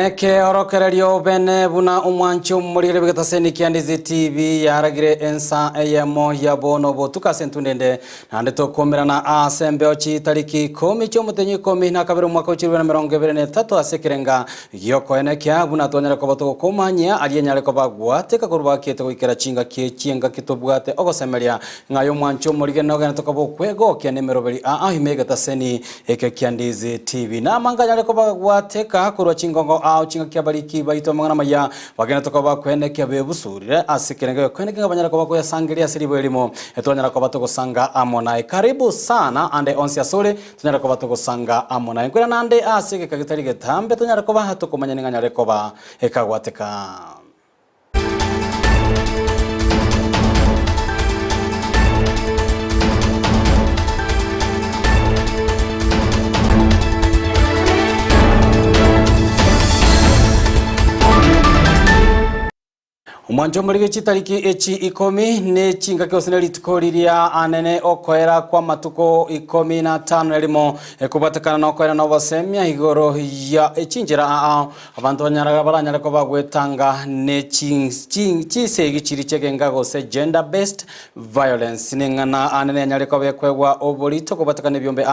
Kweneke orokererio bene buna umwancho murire bigataseni Ndizi TV yaragire Ensa Eyemo yabono botuka sentundende nande tokomerana asembe ochi tariki 10 cyo mutenyi 10 na kabiri mwaka wa 2023 asekirenga yoko enekya buna tonyara ko bato komanya aliyenyare ko bagwate kakurwa kete kwikera chinga kiechinga kitobwate ogosemeria ngayo mwancho murige noga natokabo kwego kya nimero beri ahimega taseni eke Ndizi TV na manganyare ko bagwate kakurwa chingongo au chinga kya bariki baito mangana maya bagena tokoba kwenekya bebusurire asekirenga kwenekya banyara ko bakoya sangiria siribo elimo etonyara ko bato gusanga amonai karibu sana ande onsia sole tonyara ko bato gusanga amonai kwera nande asike kagitari getambe tonyara ko bahato kumanya ninganya ko ba ekagwateka. Mwanjo murige chitariki echi 10 ne chinga kyosene litikoriria anene okoera kwa matuko 15 elimo kubatakana no koera no basemya igoro ya echinjira abantu banyaraga baranyara ko bagwetanga ne chisegi chiri chegenga gose gender based violence ningana anene nyare ko bekwegwa obolito kubatakana byombe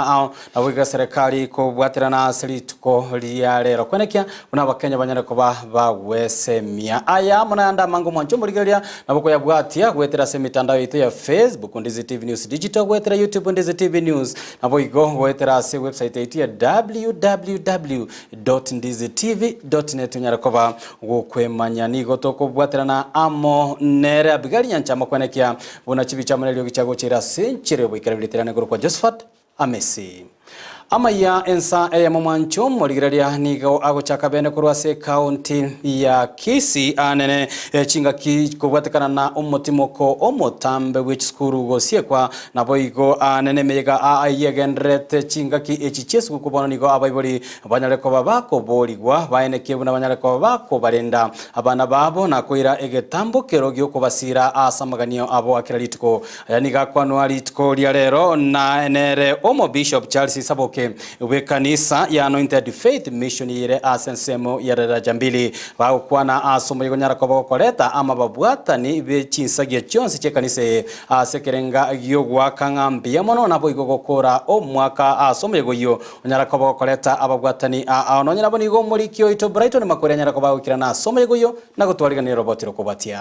nawiga serikali ko bwaterana selituko lia lero kwenekya una bakenya banyara ko bagwesemya aya munanda mwancho murigeria naboko yabwatia gwetera se mitandao yitu ya Facebook Ndizi TV News Digital gwetera YouTube Ndizi TV News nabo igo gwetera se website yitu ya www.ndizitv.net nyarakoba gukwemanya nigo toko bwatera na amo nere abigari nyanchama kwenekya bona chibicha munelio gichago chira senchire bwikarabitirane guru kwa Josephat Amisi Amayia Ensa Eyemo mwancho murigeria nigo agochaka bene kurwase county ya Kisii anene chinga kubwatekana na umutimoko omotambe which skuru Gusii kwa naboigo anene mega ayegenrete chinga ki echichesu kubona nigo abaibori banyareko babako boligwa baenekebu na banyareko babako barenda abana babo nakoira egetambo kerogyo kubasira asamaganio abo akiralitiko yaniga kwano alitiko lya lero na enere omo Bishop Charles Saboke we kanisa ya Anointed Faith Mission yire asensemo ya daraja mbili bakwana asomo yonyara ko bakoleta ama babwatani be chinsagiye cyonse cye kanise asekerenga yogwa kangambye mono nabo igogokora omwaka asomo yegoyo onyara ko bakoleta ababwatani anonyira bonigo muri kyo ito Brighton makore nyara ko bakirana asomo yegoyo nagotwariganira robot rokobatia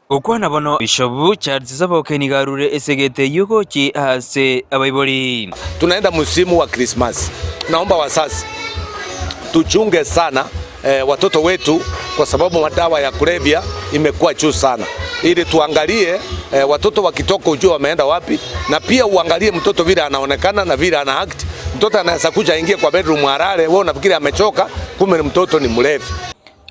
Ukwana bono Bishop Charles Saboke nigarure esegete yuko chi hase abaibori. Tunaenda msimu wa Christmas. Naomba wasasi tuchunge sana watoto wetu kwa sababu madawa ya kulevya imekuwa juu sana. Ili tuangalie watoto wakitoka ujue wameenda wapi, na pia uangalie mtoto vile anaonekana na vile ana act. Mtoto anaweza kuja ingie kwa bedroom arare, wewe unafikiri amechoka, kumbe mtoto ni mlevi.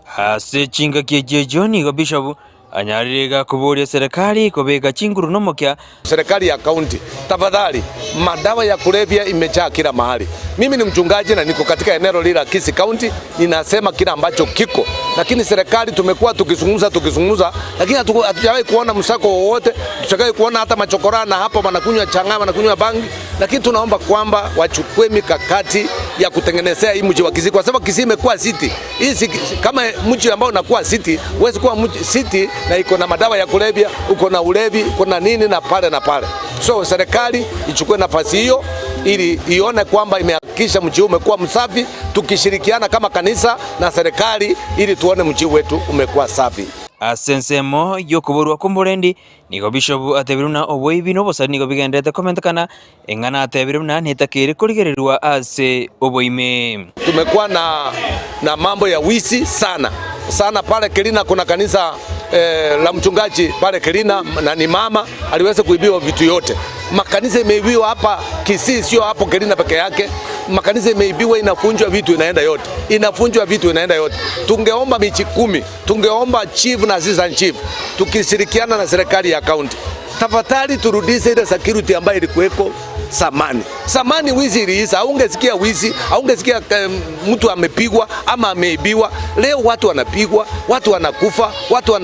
Hase chinga kiejejoni go Bishop anyarega kuboria serikali kobeka chinguru nomokya serikali ya kaunti tafadhali, madawa ya kulevya imejaa kila mahali. Mimi ni mchungaji na niko katika eneo la Kisii County, ninasema kila ambacho kiko, lakini serikali tumekuwa tukizungumza lakini hatujawahi kuona msako wowote, hatujawahi kuona hata machokorana hapa wanakunywa changama, wanakunywa bangi. Lakini tunaomba kwamba wachukue mikakati ya kutengenezea hii mji wa Kisii, kwa sababu Kisii imekuwa city. Hii kama mji ambao unakuwa city, huwezi kuwa mji city na iko na madawa ya kulevya, uko na ulevi, uko na nini na pale na pale. So serikali ichukue nafasi hiyo ili ione kwamba imehakikisha mji umekuwa msafi, tukishirikiana kama kanisa na serikali ili tuone mji wetu umekuwa safi. Asensemo yokuburwa kumburendi nigo Bishop atebiruna oboibi no bosari nigo bigendete komentakana engana atebiruna netakire kurigererwa ase oboime. Tumekuwa na mambo ya wizi sana pale Kelina. Kuna kanisa la mchungaji pale Kelina na ni mama aliweza kuibiwa vitu yote. Makanisa imeibiwa hapa Kisii, sio hapo Kelina peke yake. Makanisa imeibiwa, inafunjwa vitu inaenda yote. Tungeomba michi 10, tungeomba chief na assistant chief tukishirikiana na serikali ya county, tafadhali turudishe ile security ambayo ilikuweko Samani wizi iliisha, haungesikia wizi, haungesikia mtu amepigwa ama ameibiwa. Leo watu wanapigwa, watu wanakufa, watu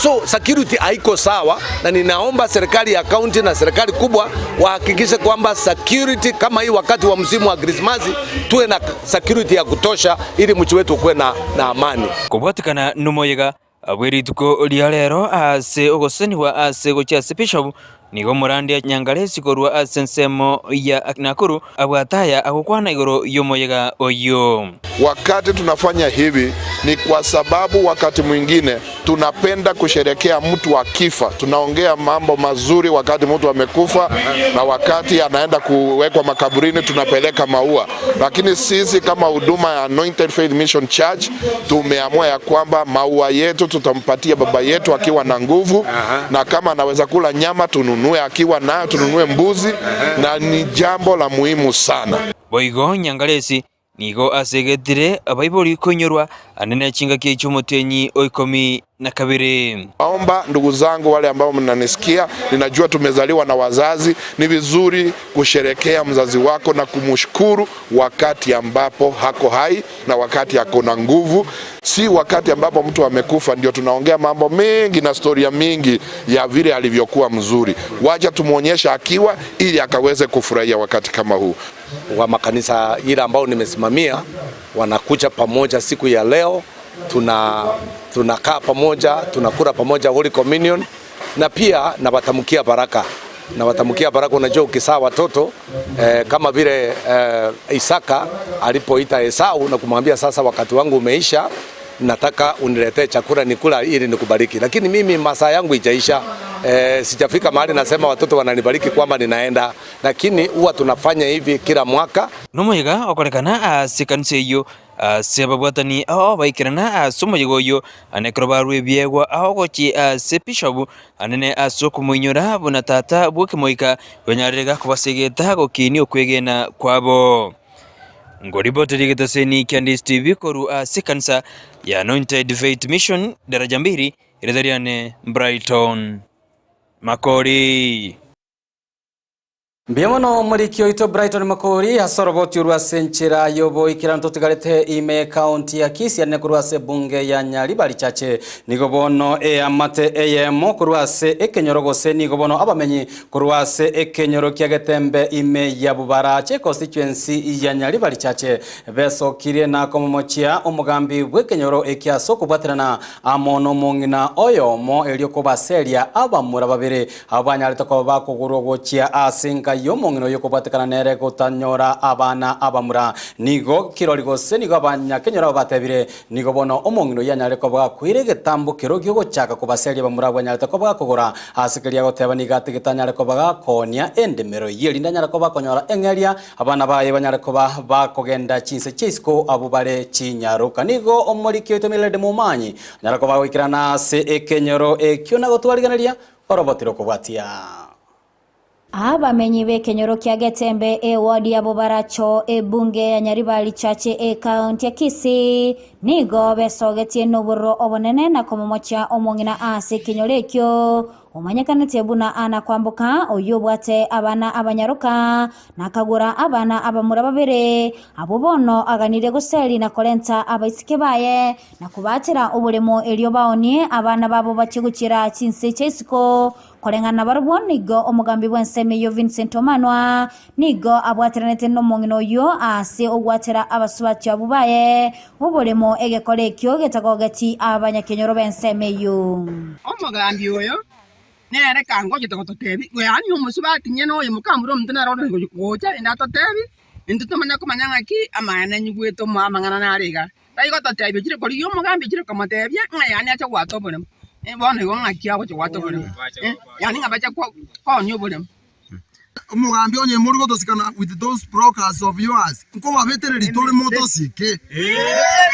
so security haiko sawa, na ninaomba serikali ya county na serikali kubwa wahakikishe kwamba security kama hii wakati wa msimu wa Christmas tuwe na security ya kutosha ili mji wetu kuwe na amani. Kubwatikana numoyega abwerituko lialero ase ogoseni wa ase gocha bishop nigo murandi nyangalesi korwa ase nsemo ya Nakuru abwataya akukwana igoro yomoyega oyo. Wakati tunafanya hivi ni kwa sababu wakati mwingine tunapenda kusherekea mtu akifa. Tunaongea mambo mazuri wakati mtu amekufa, na wakati anaenda kuwekwa makaburini tunapeleka maua. Lakini sisi kama huduma ya Anointed Faith Mission Church tumeamua ya kwamba maua yetu tutampatia baba yetu akiwa na nguvu, na kama anaweza kula nyama tununue akiwa nayo, tununue mbuzi, na ni jambo la muhimu sana. Boigo nyangalesi nigo asegetire abaibori konyorwa anene chinga kichumotenyi oikomi na kabiri. Naomba ndugu zangu wale ambao mnanisikia, ninajua tumezaliwa na wazazi, ni vizuri kusherekea mzazi wako na kumshukuru wakati ambapo hako hai na wakati hako na nguvu. Si wakati ambapo mtu amekufa ndio tunaongea mambo mengi na historia mingi ya vile alivyokuwa mzuri. Wacha tumuonyesha akiwa ili akaweze kufurahia wakati kama huu. Wa makanisa ile ambao nimesimamia wanakuja pamoja siku ya leo, tunakaa pamoja, tunakula pamoja Holy Communion, na pia nawatamkia baraka. Unajua ukizaa watoto kama vile Isaka alipoita Esau na kumwambia sasa wakati wangu umeisha, nataka uniletee chakula nikula ili nikubariki. Lakini mimi masaa yangu ijaisha, sijafika mahali nasema watoto wananibariki kwamba ninaenda, lakini huwa tunafanya hivi kila mwaka. Nomoyega okorekana asikanse iyo sebabwatani aho baikirana asomoyego yo anekrobarwe biegwa aho gochi sepishabu anene asokumunyora bona tata bwekimoika bonyarega kubasegeta gokini okwegena kwabo. Ngoriboteri gitaseni Candice TV koru asikansa ya Anointed Faith Mission daraja 2 iredariane Brighton Makori. Mbiamono muri kyoito Brighton Makori hasoroboti urwase nchira yobo ikiranto tigarete ime county ya Kisii and kurwase bunge ya Nyaribari chache nigobono amate Eyemo kurwase ekenyorogose nigobono abamenyi kurwase ekenyoro kyagetembe ime ya Bubarache constituency ya Nyaribari chache beso kirie na komomochia omugambi bwekenyoro ekyaso kubaterana amono mungina oyomo eliokobaseria abamura babere abanyareta ko bakugurogochia asinga yomongino yokobatekana nere gutanyora abana abamura nigo kirori gose nigo abanyakenyora batebire nigo bono omongino yanyare ko bwakwire getambo kirogyo gochaka kubaseria bamura abanyareta ko bwakogora asikeria goteba nigate gitanyare ko bagakonia endemero yeri ndanyare ko bakonyora engeria abana baye banyare ko bakogenda chinse chisko abubare chinyaruka nigo omorikyo itomirede mumanyi nyare ko bagwikirana se ekenyoro ekyo na gotwariganeria orobotiro kubwatia abamenyi b'ekenyoro kya Getembe wadi ya Bubaracho bunge ya Nyaribari chache county ya Kisii nigo besogetie noburo obonene na komomocha omongina ase kenyoro ekyo omanyakana tebuna ana kwambuka oyobwate abana abanyaruka nakagura abana abamura babere abo bono aganire guseli na kolenta abaisike baye na kubatira obulemo elyo baoni abana babo bakigukira chinse chesiko kolengana barbo nigo omugambi bwenseme yo Vincent Omanwa nigo abwatiranete no mongino yo ase ogwatira abasubachi abubaye obulemo egekole ekyo getagogati abanyakenyoro benseme yo omugambi oyo nere kango gitogototebi gwe ani umusubati nyene oyo mukamburo mutena ro ngo gocha enda totebi into manya kumanyanga ki amana nyigweto mamangana nariga tayi gototebi kire koli yo mugambi kire kamotebi ngayani acha gwatobole bona ngo ngakia go gwatobole yani ngabacha ko nyobole umugambi onye muri gotosikana with those brokers of yours nko babetereri tole motosike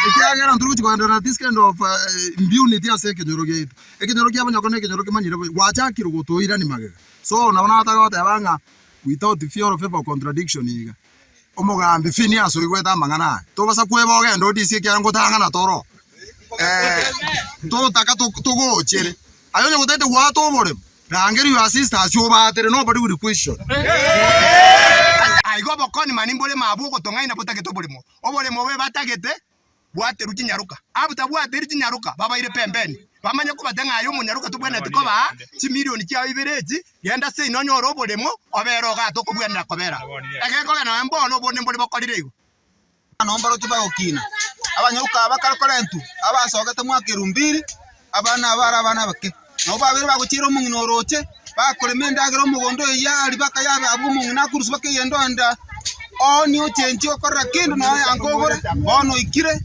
ikiagera nturuti kwandana this kind of impunity ase kenyoro getu ekenyoro kya banyakone kenyoro kimanyire wachakiro gotoira ni magega so naona atagote abanga without the fear of ever contradiction iga umugambi fini aso igweta mangana to basa kweboge ndo disi kya ngotanga na toro to taka to gochere ayone gotete wato bore Rangeri your sisters you batere nobody will question. Aigo bokoni manimbole mabuko tongai na potake tobolemo. Obolemo we batagete bwate ruti nyaruka. Abuta bwate ruti nyaruka baba ile pembeni. Bamanya ko batenga ayo munyaruka tubwena tikoba chi milioni kya ibereji yenda se inonyoro obolemo obero ga to kubwena kobera. Ekeko na mbono bone mbole bokolirego. Anombaro tuba okina. Abanyaruka abakarakorentu abasogete mwakirumbiri abana abana bake. No babere baguchira omungino roche bakoremenda agero mugondo ya libaka yabe abumungina kurusu bake yendo enda oni ochenji okora kindu no yankogore bono ikire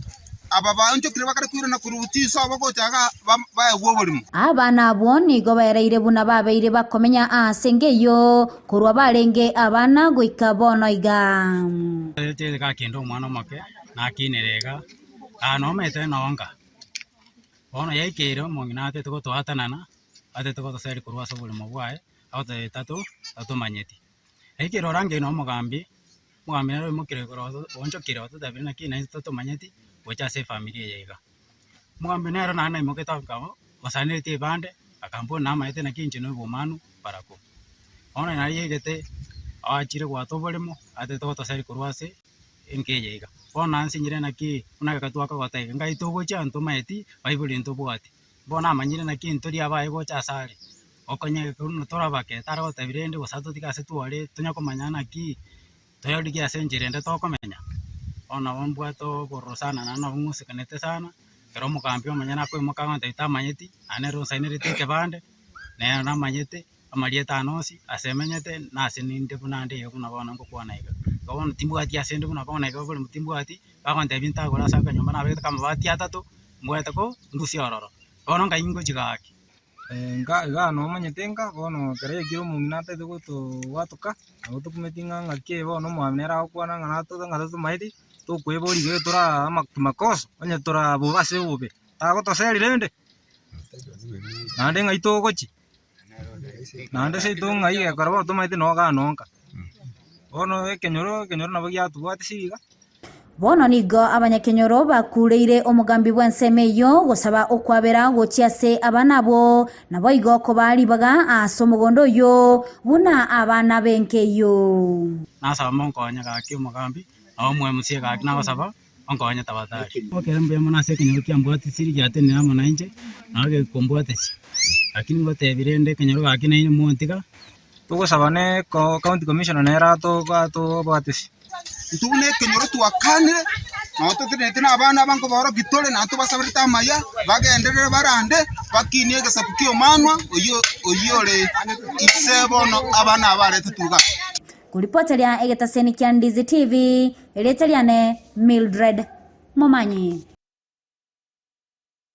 ababa onjo kire bakare kwira na kuruti so bagochaga baegwoborimo abana abo nigo baereire buna babeire bakomenya asengeyo kurwa barenge abana goika bono iga tete ka kendo mwana make na kinerega ano mete nonga bono yaikero mungina ate tuko twatanana ate tuko tsari kurwa so buli mubwae ate tatu manyeti yaikero range no mugambi naro mukire koro onjo kire otabiri na kina tatu manyeti wacha se familia yaiga mugambi naro nana imoketa kamo wasanete bande akambo na mayete na kinje no bomanu parako ona nari yegete achire kwa to bolemo ate tuko tsari kurwa se enke yaiga bona nsinyire naki unaka twaka gotaiga ngai to gocha nto maeti bible nto bwati bona amanyire naki ntori abaye gocha sare okonye kuno tora bake tara gotabirende gosato tikase tuare tunya komanyana ki toyodi kia senjire nda to komenya ona bombwato borosana na musikanete sana pero mukampi omanyana ko mukanga nta manyeti anero sainere tike bande na manyete amalieta anosi asemenyete na sininde bunande yo kuna bona ngokwana iga gabon timbwati asende buna bona iga bole timbwati bakonte binta gola saka nyomba na bekata kama bati atatu mweta ko ndusi ororo bono ngaingo jigaki nga no manyetenga bono kare kiro munginate to to watuka auto kumetinga ngake bono mwanera okwana ngana to ngata maiti to kwebori ge tora makos onye tora bobase bobe tago to seri rende nande ngaito gochi nande se to ngai karabo to maiti no ga nonka bono kenyoro na bagya tuwate siga bono nigo abanyakenyoro bakureire omugambi bwensemeyo gosaba okwabera gochiase abanabo nabo igoko bali baga asomugondo yo buna abana benkeyo nasaba monkonya gaki omugambi omwe musie gaki nabasaba onkonya tabatari okerembe mona sekenyoro kyambwati siri gyatene amo nanje nage kombwate si lakini ngote birende kenyoro gaki nine montika tugosaba ne county commissioner nera to bwatisi tune kenyoro tuakane nato tene abana banko baro gitole nato basabrita Amayia bagenderere barande bakinie gesapukio manwa oyore isebono abana abarete tuga kuripoteria egetaseni kya Ndizi TV eleteliane Mildred Momanyi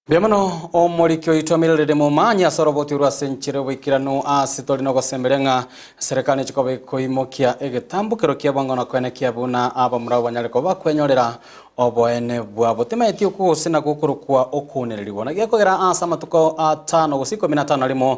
Biamano omorikyo itomirire mumanya soroboti rwa senchire wikirano asitori no gosemberenga serikali chikobe koimokia egetambukero kya bangona kwene kya buna aba murawa nyareko bakwenyorera oboene bwabo temetio kusina gukurukwa okunereriwa na gyakogera asa matuko 5 gusiko 15 alimo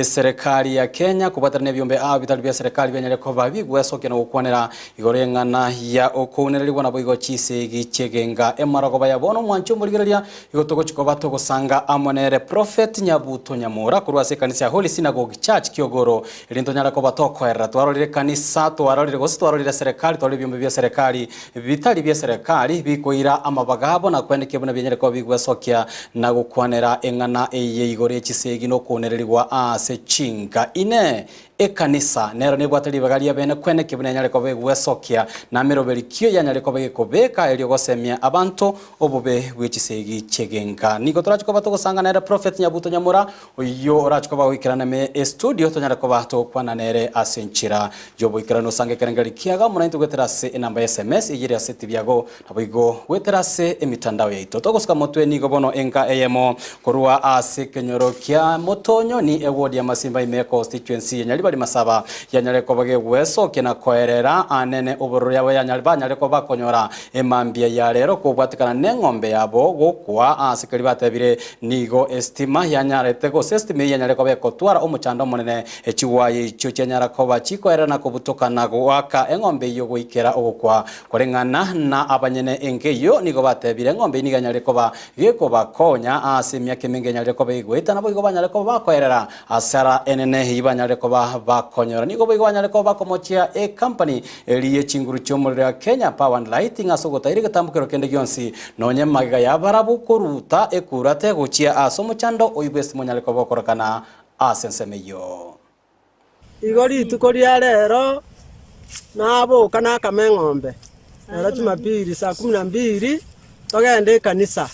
serikali ya Kenya kubatana nebyombe bitali bya serikali byanyareko babigwesoke no gukwanera igorengana ya okunereriwa nabo igo chise gichegenga emarago bayabono mwancho murigereria igotoko chikoba to gusanga amonere prophet Nyabuto Nyamura kurwase kanisa Holy Synagogue Church Kiogoro irinto nyarako batokoera twarorire kanisa twarorire gositwarorire serikali twarorire byombe bya serikali bitali bya serikali koira amabagabo na kwendeke buna byenyereko bigwesokia na gukwanera engana eye igore chisegi no kunererwa ase chinga ine ekanisa nero ne bwatali bagalia bene kwendeke buna nyareko bigwesokia na meroberi kyo yanyareko begikobeka elio gosemia abantu obube bwechisegi chegenga niko torachiko bato gusanga na prophet Nyabuto Nyamura oyo orachiko bawikirana me studio to nyareko bato kwana nere asenchira jobo ikirano sange kerengari kiaga muna intugwetera se enamba SMS ijiri aseti byago nabigo weterase emitandao yaito togosika motwe nigo bono enka Eyemo korua ase kenyoro kya motonyo ni eward ya Masimba ime constituency ya Nyaliba bari masaba yanyareko bage weso kina koerera anene ubururu yabo yanyareko bakonyora emambia ya rero kubwatikana n'engombe yabo gukwa asikari batebire nigo estima yanyarete go system yanyareko bekotwara umucando munene echiwaye icho cyanyarako bachikoera na kubutokana gwaka engombe yo guikera ogukwa korengana na abanyene engeyo nigo batebire engombe niganyareko ba geko bakonya asimya kimenge nyareko begweta nabo igo banyareko bakoerera asara enene hibanyareko bakonyora nigo bigo banyareko bakomochia company eliye chinguru cyomurira Kenya Power and Lighting asogota iri gatambukero kende gyonsi nonye magiga yabarabu kuruta ekurate guchia asomuchando oibwesi munyareko bokorokana asensemeyo igori tukoria rero nabo kana kamengombe rero Jumapili saa 12 togende kanisa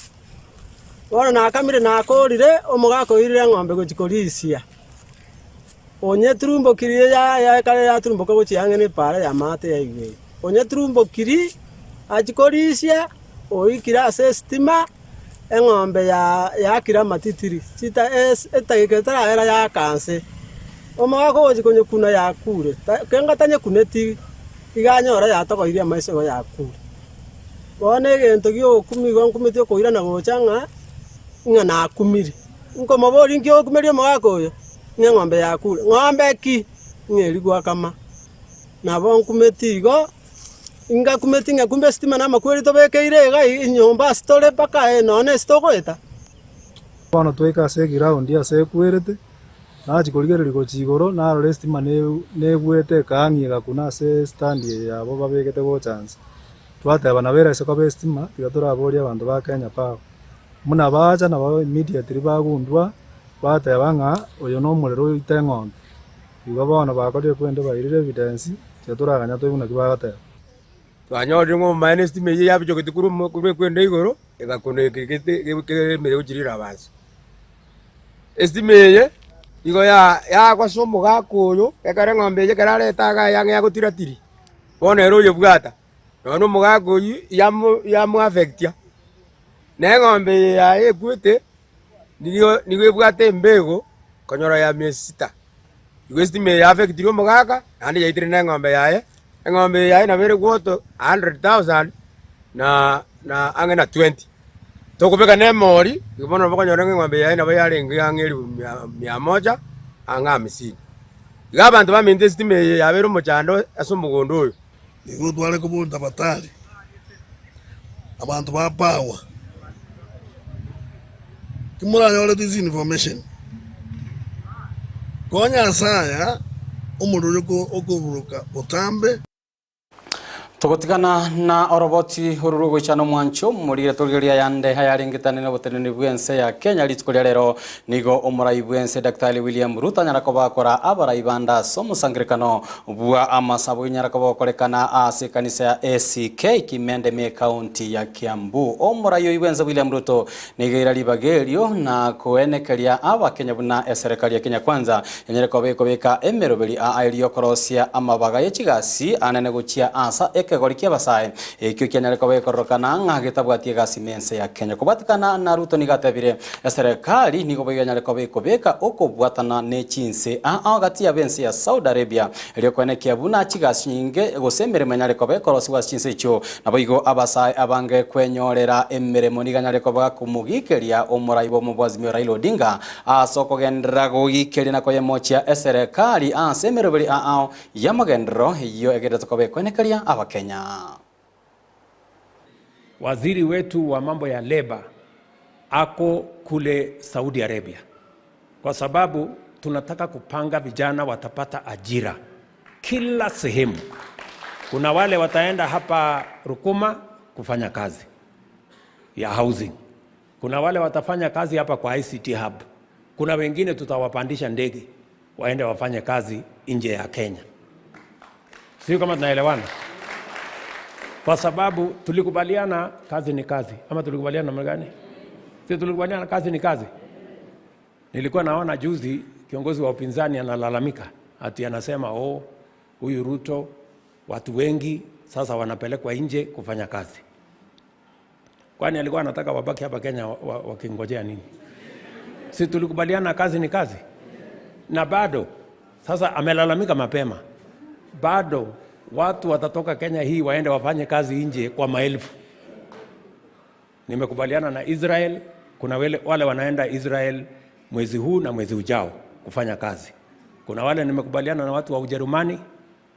wona nakamire nakorire omugako irire ngombe guchikorisia onye trumbo kiri ya kare ya trumbo ko chiange ni pare ya mate ya igwe onye trumbo kiri achikorisia oikira sestima engombe ya kira matitiri sita etageketara era ya kanse omugako ochikonye kuna ya kure kenga tanye kuneti iganyora ya tokoiria maiso ya kure bone gento gyo kumigo kumitio koira na gochanga ngana kumiri nko mabori ngyo kumerio magako yo ngombe ya kure ngombe ki ngeri gwa kama na bon kumetigo inga kumetinga kumbe stima na makweri to bekeire ga inyomba stole paka none stokoeta bono tweka se ground ya se kwerete na chikorigereri go chigoro na restima ne bwete kangiga kuna se stand ya bo babegete go chance twateba na bera se ko bestima tigatora aboria abandu ba Kenya Power muna baja na ba immediately bagundwa bateba nga oyo no murero iteng'ombe igo bono bakorire kwende bairire evidence cyaturaganya twibuna kibagateba twanyore ngo mainestima ye yabyo kitikuru kwende igoro egakone kete mere ujirira basi estimeye igo ya kwa somo gakoyo ekare ng'ombe ye kararetaga yange yagutiratiri bona ero yo bwata no mugako ya mu affectia na ng'ombe ya ekwete nigo bwate mbego konyora ya mesita igo estime ya affectiro mugaka andi yaitire na ng'ombe yae na bere gwoto 100,000 na ange na 20 tokubeka ne mori ibono bokonyora ng'ombe yae na bayarenga yangeri 100 anga Amisi iga abantu baminde estime ya bere muchando asumugondo oyo igo twale kubunda batari abantu ba Power kimuranyole this information konya saya umururu ko okuburuka utambe Togotikana na oroboti hururugo chano mwancho muri retogeria yande hayaringitane no botenene bwense ya Kenya litskolia lero nigo omurai bwense Dr. William Ruto nyarako bakora abarai banda somo sangrekano bua amasabo nyarako bakorekana ase kanisa ya ACK Kimende me county ya Kiambu omurai yo bwense William Ruto nigira libagerio na koenekeria aba Kenya buna serikali ya Kenya kwanza nyarako bekobeka emerobeli a ailio korosia amabaga yechigasi anene guchia asa kegorikia basae ekyo kyanyareko bekorokana ngagetabwatie gasi mense ya Kenya kubatikana na Ruto nigatebire serikali nigo byanyareko bekobeka okobwatana ne chinse agati ya bense ya Saudi Arabia ryokonekia buna chigasi nyinge gosembere manyareko bekorosi wa chinse cyo naboigo abasae abange kwenyorera emeremo niganyareko bakumugikeria omuraibo mubwazimio Raila Odinga asoko gendera gugikeria na koyemochia serikali asemerobeli yamagendro iyo egedeta kobekwenekeria abake Kenya. Waziri wetu wa mambo ya leba ako kule Saudi Arabia kwa sababu tunataka kupanga vijana watapata ajira kila sehemu. Kuna wale wataenda hapa Rukuma kufanya kazi ya housing. Kuna wale watafanya kazi hapa kwa ICT hub. Kuna wengine tutawapandisha ndege waende wafanye kazi nje ya Kenya. Sio kama tunaelewana? Kwa sababu tulikubaliana kazi ni kazi. Ama tulikubaliana namna gani? Sio tulikubaliana kazi ni kazi. Nilikuwa naona juzi kiongozi wa upinzani analalamika ati anasema huyu Ruto watu wengi sasa wanapelekwa nje kufanya kazi. Kwani alikuwa anataka wabaki hapa Kenya wakingojea nini? Si tulikubaliana kazi ni kazi. Na bado Sasa amelalamika mapema. Bado watu watatoka Kenya hii waende wafanye kazi nje kwa maelfu. Nimekubaliana na Israel, kuna wale wanaenda Israel mwezi huu na mwezi ujao kufanya kazi. Kuna wale nimekubaliana na watu wa Ujerumani,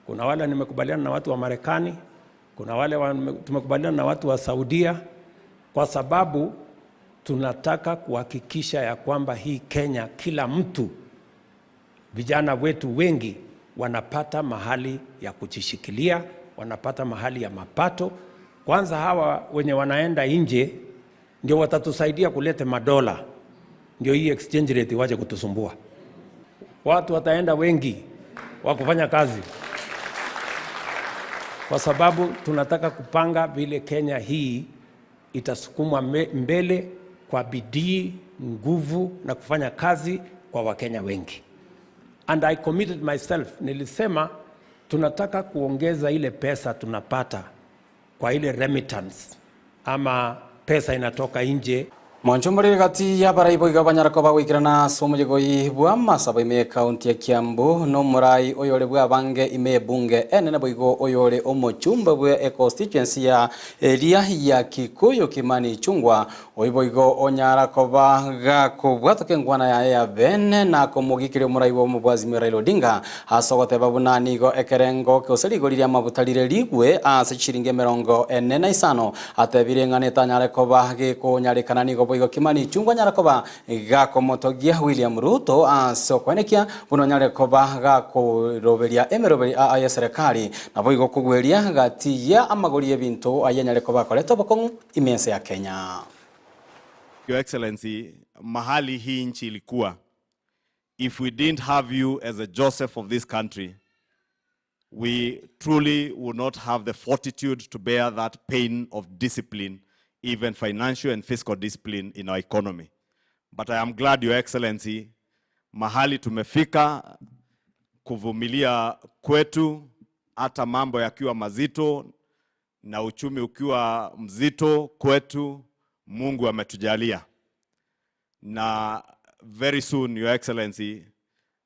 kuna wale nimekubaliana na watu wa Marekani, kuna wale tumekubaliana na watu wa Saudia, kwa sababu tunataka kuhakikisha ya kwamba hii Kenya kila mtu, vijana wetu wengi wanapata mahali ya kujishikilia, wanapata mahali ya mapato. Kwanza hawa wenye wanaenda nje ndio watatusaidia kulete madola, ndio hii exchange rate waje kutusumbua. Watu wataenda wengi wa kufanya kazi, kwa sababu tunataka kupanga vile Kenya hii itasukumwa mbele kwa bidii, nguvu na kufanya kazi kwa Wakenya wengi. And I committed myself, nilisema tunataka kuongeza ile pesa tunapata kwa ile remittance ama pesa inatoka nje. Mwanchumari gati ya baraibo igabanyarako bagwikirana somujegoi bwa masaba ime county ya Kiambu no murai oyole bwa bange ime bunge enene boigo oyole omochumba bwa constituency ya area ya Kikuyu Kimani Chungwa oiboigo onyarako baga kubwatoke ngwana ya bene na komugikire murai wo mubwazi Raila Odinga hasogote babunani go ekerengo koseligoria mabutalire ligwe ase chiringe 45 atebire ngane tanyareko bage ko nyarikana nigo boigo Kimani Chungwa nyarakoba gakomotogia William Ruto asokwenekia buno nyarekoba gakoroberia emeroberi aya serikali na boigo kugweria gati ya amagori ebintu aya nyarekoba koleto bokongu imense ya Kenya. Your Excellency, mahali hii nchi ilikuwa, if we didn't have you as a Joseph of this country, we truly would not have the fortitude to bear that pain of discipline, even financial and fiscal discipline in our economy. But I am glad, Your Excellency, mahali tumefika kuvumilia kwetu hata mambo yakiwa mazito na uchumi ukiwa mzito kwetu, Mungu ametujalia. Na very soon, Your Excellency,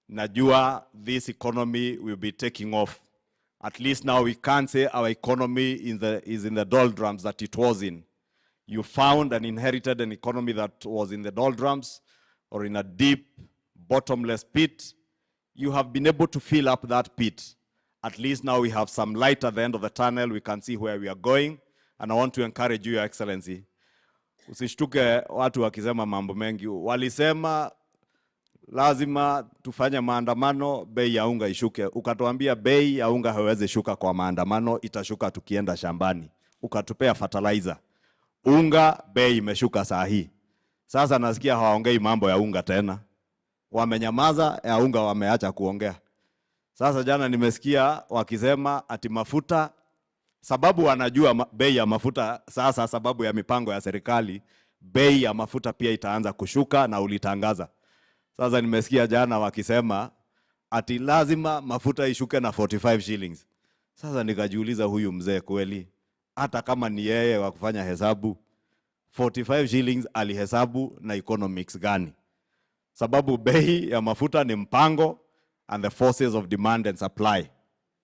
najua this economy will be taking off. At least now we can't say our economy is in the doldrums that it was in. You found and inherited an economy that was in the doldrums or in a deep, bottomless pit. You have been able to fill up that pit. At least now we have some light at the end of the tunnel. We can see where we are going. And I want to encourage you, Your Excellency. Usishtuke watu wakisema mambo mengi. Walisema lazima tufanye maandamano, bei ya unga ishuke. Ukatuambia bei ya unga haiwezi shuka kwa maandamano, itashuka tukienda shambani. Ukatupea fertilizer. Unga bei imeshuka saa hii. Sasa nasikia hawaongei mambo ya unga tena. Wamenyamaza, ya unga wameacha kuongea. Sasa jana nimesikia wakisema ati mafuta, sababu wanajua bei ya mafuta sasa, sababu ya mipango ya serikali, bei ya mafuta pia itaanza kushuka na ulitangaza. Sasa nimesikia jana wakisema ati lazima mafuta ishuke na 45 shillings. Sasa nikajiuliza huyu mzee kweli, hata kama ni yeye wa kufanya hesabu, 45 shillings alihesabu na economics gani? Sababu bei ya mafuta ni mpango and the forces of demand and supply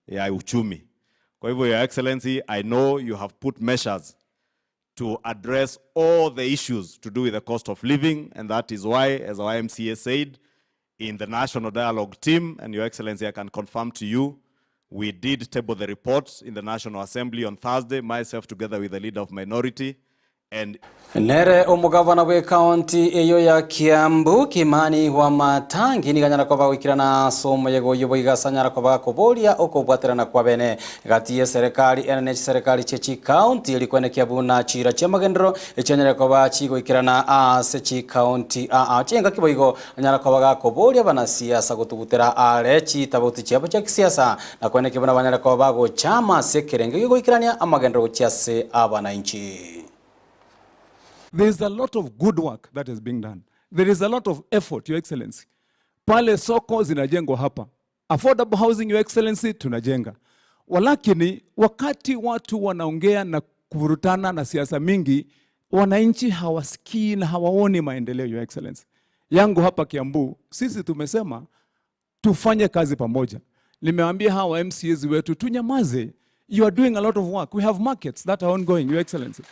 ya uchumi. Kwa hivyo, Your Excellency, I know you have put measures to address all the issues to do with the cost of living, and that is why, as our MCA said, in the National Dialogue team, and Your Excellency, I can confirm to you, we did table the report in the National Assembly on Thursday, myself together with the leader of minority. And nere omugavana we county eyo ya Kiambu Kimani wa Matangi niganyara kwa wikirana somo yego yoboiga sanyara kwa kobolia okobwaterana kwa bene gati ya serikali NH serikali chechi county ilikwene Kiabuna chira chemagendro echenyere kwa chigo ikirana sechi county chenga kiboigo anyara kwa kobolia bana siasa gutugutera arechi tabuti chabo cha kisiasa na kwene kibona banyara kwa bago chama sekerenge yego ikirania amagendro chiase abana inchi. There is a lot of good work that is being done. There is a lot of effort, Your Excellency. Pale soko zinajengwa hapa. Affordable housing, Your Excellency, tunajenga. Walakini, wakati watu wanaongea na kuvurutana na siasa mingi, wananchi hawasikii na hawaoni maendeleo, Your Excellency. Yangu hapa Kiambu, sisi tumesema tufanye kazi pamoja. Nimewaambia hawa MCAs wetu tunyamaze. You are doing a lot of work. We have markets that are ongoing, Your Excellency.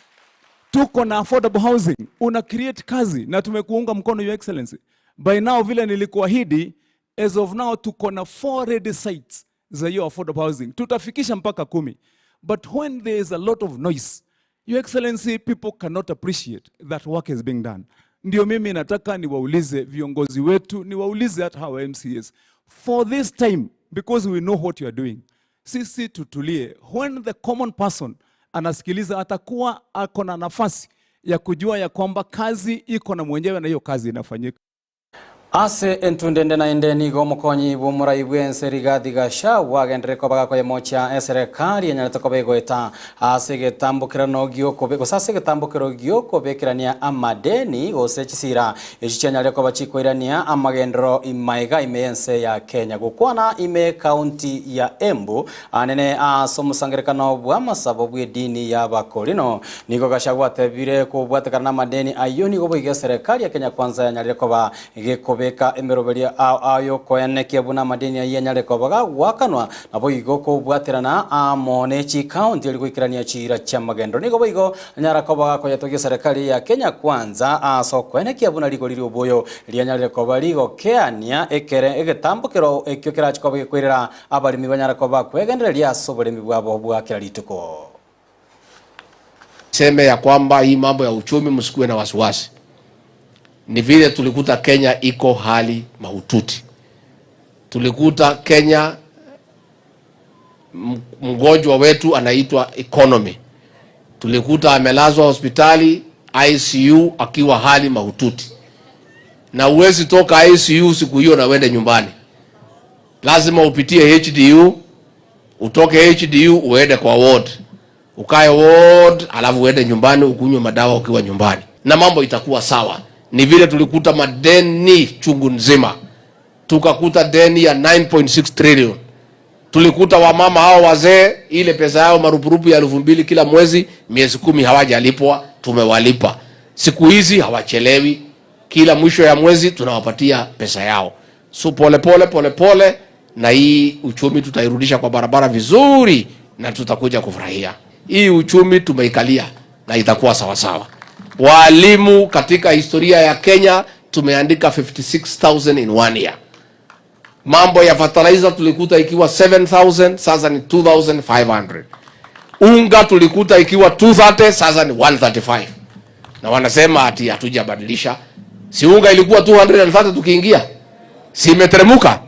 Tuko na affordable housing, una create kazi na tumekuunga mkono, Your Excellency. By now vile nilikuahidi, as of now tuko na 4 ready sites za hiyo affordable housing. Tutafikisha mpaka 10. But when there is a lot of noise, Your Excellency, people cannot appreciate that work is being done. Ndio mimi nataka niwaulize viongozi wetu, niwaulize hata hawa MCAs. For this time, because we know what you are doing, sisi tutulie. When the common person anasikiliza, atakuwa ako na nafasi ya kujua ya kwamba kazi iko na mwenyewe na hiyo kazi inafanyika. Ase entundende na endeni go mukonyi bumura Ensa Rigathi Gachagua wagendere ko bagakoye mocha serikali yenyaleta ko begoeta ase getambukira no gioko bego sase getambukiro gioko bekirania amadeni gose chisira echichanyale ko bachikoirania amagendro imaiga imense ya Kenya gukwana ime county ya Embu anene asomusangerekano bwa masabo bw'edini ya bakolino nigo Gachagua tebire ko bwatekana amadeni ayoni go boiga serikali ya Kenya kwanza yanyale ko ba beka emeroberia ayo koenekia buna madeni ya yenyale ko baga wakanwa nabo igoko bwaterana amonechi county alikuikirania chira cha magendo nigo boigo nyara ko baga ko yatogia serikali ya Kenya kwanza so koenekia buna ligo liri oboyo lianyale ko baligo keania ekere egetambukiro ekyokera chiko bekwirira abalimi banyara ko bakwegendereria sobolemi bwabo bwakira lituko. Sema ya kwamba hii mambo ya uchumi msikuwe na wasiwasi. Ni vile tulikuta Kenya iko hali mahututi. Tulikuta Kenya mgonjwa wetu anaitwa economy. Tulikuta amelazwa hospitali ICU akiwa hali mahututi. Na uwezi toka ICU siku hiyo na wende nyumbani. Lazima upitie HDU, utoke HDU uende kwa ward. Ukae ward alafu uende nyumbani ukunywe madawa ukiwa nyumbani. Na mambo itakuwa sawa. Ni vile tulikuta madeni chungu nzima. Tukakuta deni ya 9.6 trillion. Tulikuta wamama hao wazee ile pesa yao marupurupu ya 2,000 kila mwezi, miezi 10 hawajalipwa, tumewalipa. Siku hizi hawachelewi, kila mwisho ya mwezi tunawapatia pesa yao. So pole pole na hii uchumi tutairudisha kwa barabara vizuri na tutakuja kufurahia. Hii uchumi tumeikalia na itakuwa sawa sawa. Walimu katika historia ya Kenya tumeandika 56,000 in 1 year. Mambo ya fertilizer tulikuta ikiwa 7,000, sasa ni 2,500. Unga tulikuta ikiwa 230, sasa ni 135. Na wanasema ati hatujabadilisha. Si unga ilikuwa 230 tukiingia? Si imeteremuka?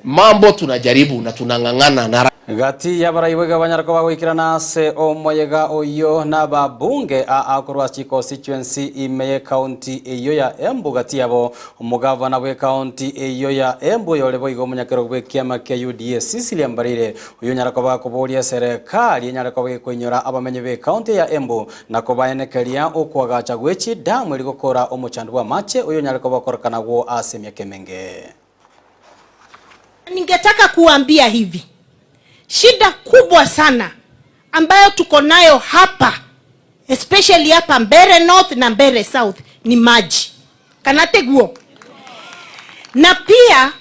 Mambo tunajaribu na tunangangana na gati ya baraiwega banyarako bagwikirana se omoyega oyo na babunge akorwa constituency imeye county iyo ya Embu gati yabo umugavana we county iyo ya Embu yole boigo munyakero gwe kiama ke UDA Cecilia Mbarire uyo nyarako bakoboria serikali nyarako bwikunyora abamenye be county ya Embu nako baenekeria okwagacha gwechi damu iligokora omuchandu wa mache uyo nyarako bakorokana gwo asemya kemenge. Ningetaka kuambia hivi, shida kubwa sana ambayo tuko nayo hapa, especially hapa Mbeere North na Mbeere South, ni maji. Kanateguo. Na pia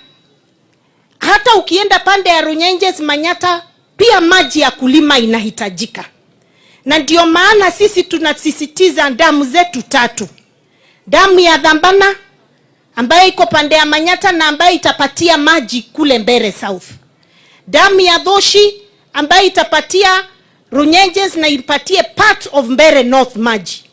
hata ukienda pande ya Runyenjes, Manyata, pia maji ya kulima inahitajika. Na ndio maana sisi tunasisitiza damu zetu 3. Damu ya Dhambana ambayo iko pande ya Manyata na ambayo itapatia maji kule Mbeere South. Damu ya Dhoshi ambayo itapatia Runyenjes na ipatie part of Mbeere North maji.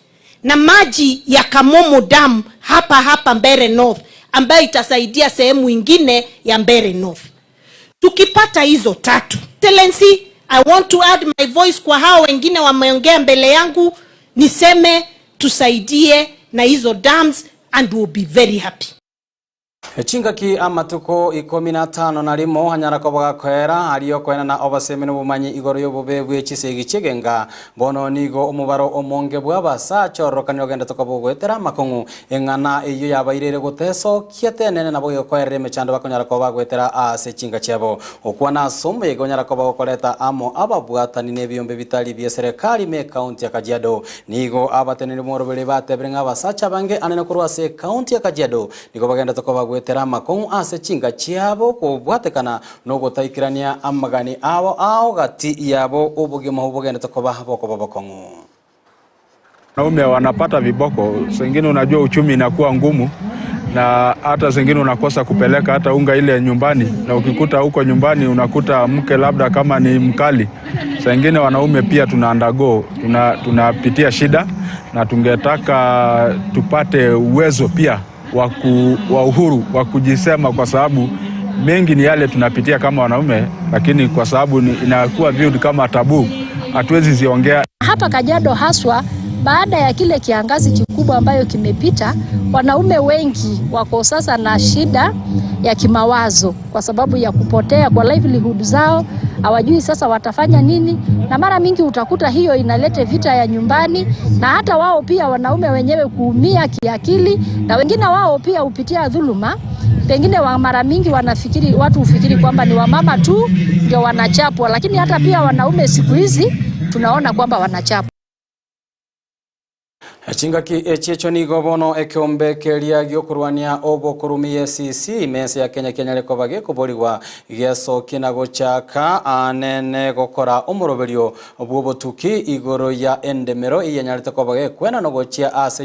Na maji ya Kamomo Dam hapa Mbeere North ambayo itasaidia sehemu ingine ya Mbeere North. Tukipata hizo 3. Excellency, I want to add my voice kwa hao wengine wameongea mbele yangu, niseme tusaidie na hizo dams and we'll be very happy. Chingaki amatuko 15 na limo hanyarako bagakwera ariyo kwena na obaseme n'ubumanyi igoro yobobe bw'ekisegi kigenga bono nigo umubaro omonge bwabasa chorokanyo genda tokabugwetera makongu engana iyo yabairere guteso kietenene nabo yokorere mechando bakonyarako bagwetera ase chinga cyabo okwana somo yego nyarako bagokoreta amo ababwatani n'ebyombe bitali bya serikali me county ya Kajiado nigo abatenene morobere batebrenga basacha bange anene kurwase county ya Kajiado nigo bagenda tokabagwe gwetera makon ase chinga chiabo kubwatekana no gutaikirania amagani ao gati yabo ubugima ubugene tokoba boko babakongo. Wanaume wanapata viboko, sengine unajua uchumi inakuwa ngumu na hata sengine unakosa kupeleka hata unga ile nyumbani, na ukikuta huko nyumbani unakuta mke labda kama ni mkali. Sengine wanaume pia tunapitia shida, na tungetaka tupate uwezo pia wa uhuru wa kujisema, kwa sababu mengi ni yale tunapitia kama wanaume, lakini kwa sababu inakuwa viewed kama tabu, hatuwezi ziongea. Hapa Kajiado haswa baada ya kile kiangazi kikubwa ambayo kimepita, wanaume wengi wako sasa na shida ya kimawazo kwa sababu ya kupotea kwa livelihood zao, hawajui sasa watafanya nini, na mara mingi utakuta hiyo inaleta vita ya nyumbani, na hata wao pia wanaume wenyewe kuumia kiakili, na wengine wao pia hupitia dhuluma. Pengine mara mingi watu hufikiri kwamba ni wamama tu ndio wanachapwa, lakini hata pia wanaume siku hizi tunaona kwamba wanachapwa. Chingaki echecho ni gobono ekiombe kelia gyokurwania obokurumi ECC mense ya Kenya lekobage kuboriwa geso kinago chaka anene gokora umoroberio bwobotuki igoro ya endemero iyenyarite kobage kwena nogochia ase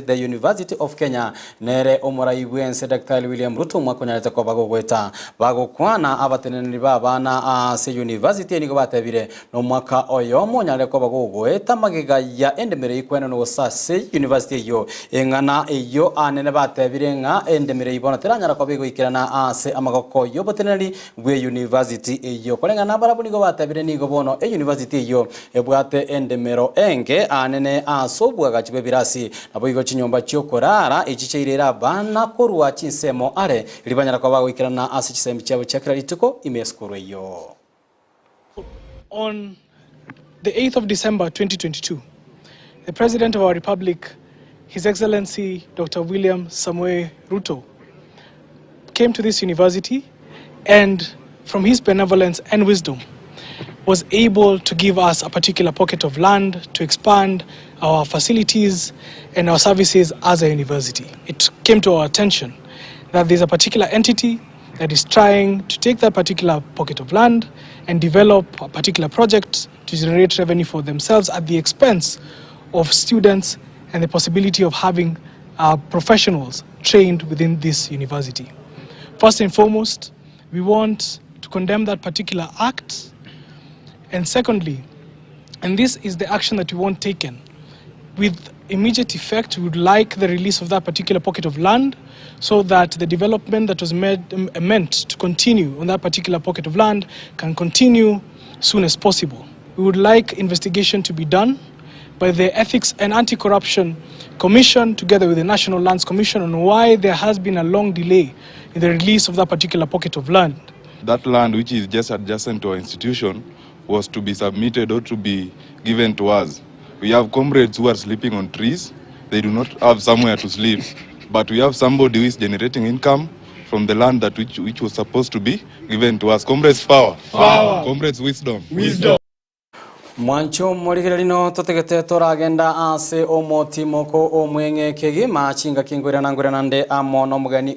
the University of Kenya nere omuraibwense Dr. William Ruto mwakonyarite kobago gweta bagokwana abateneni babana ase university nigo batebire no mwaka oyomo nyare kobago gweta magiga ya endemero ikwena no sase university yo engana iyo anene batebire nga endemere ibona teranyara ko bigo ikirana ase amagoko yo boteneri bwe university iyo kolengana barabuni go batebire nigo bono university yo ebwate endemero enge anene asobwa gachibe birasi nabo igo chinyomba cyokorara ichicheirera bana korwa chinsemo are libanyara ko bago ikirana ase chisembi cyabo cyakira litiko imeskuru iyo. On the 8th of December 2022, the President of our Republic, His Excellency Dr. William Samoei Ruto, came to this university and from his benevolence and wisdom was able to give us a particular pocket of land to expand our facilities and our services as a university. It came to our attention that there's a particular entity that is trying to take that particular pocket of land and develop a particular project to generate revenue for themselves at the expense of students and the possibility of having professionals trained within this university. First and foremost, we want to condemn that particular act. And secondly, and this is the action that we want taken, with immediate effect, we would like the release of that particular pocket of land so that the development that was meant to continue on that particular pocket of land can continue soon as possible. We would like investigation to be done by the Ethics and Anti-Corruption Commission together with the National Lands Commission on why there has been a long delay in the release of that particular pocket of land. That land, which is just adjacent to our institution, was to be submitted or to be given to us. We have comrades who are sleeping on trees. They do not have somewhere to sleep. But we have somebody who is generating income from the land that which was supposed to be given to us. Comrades, power. Power. Comrades, wisdom. Wisdom. Mwancho mwarigera lino totegete toragenda ase omotimoko omwenge kegi machinga kingwira nangwira nande amo no mugani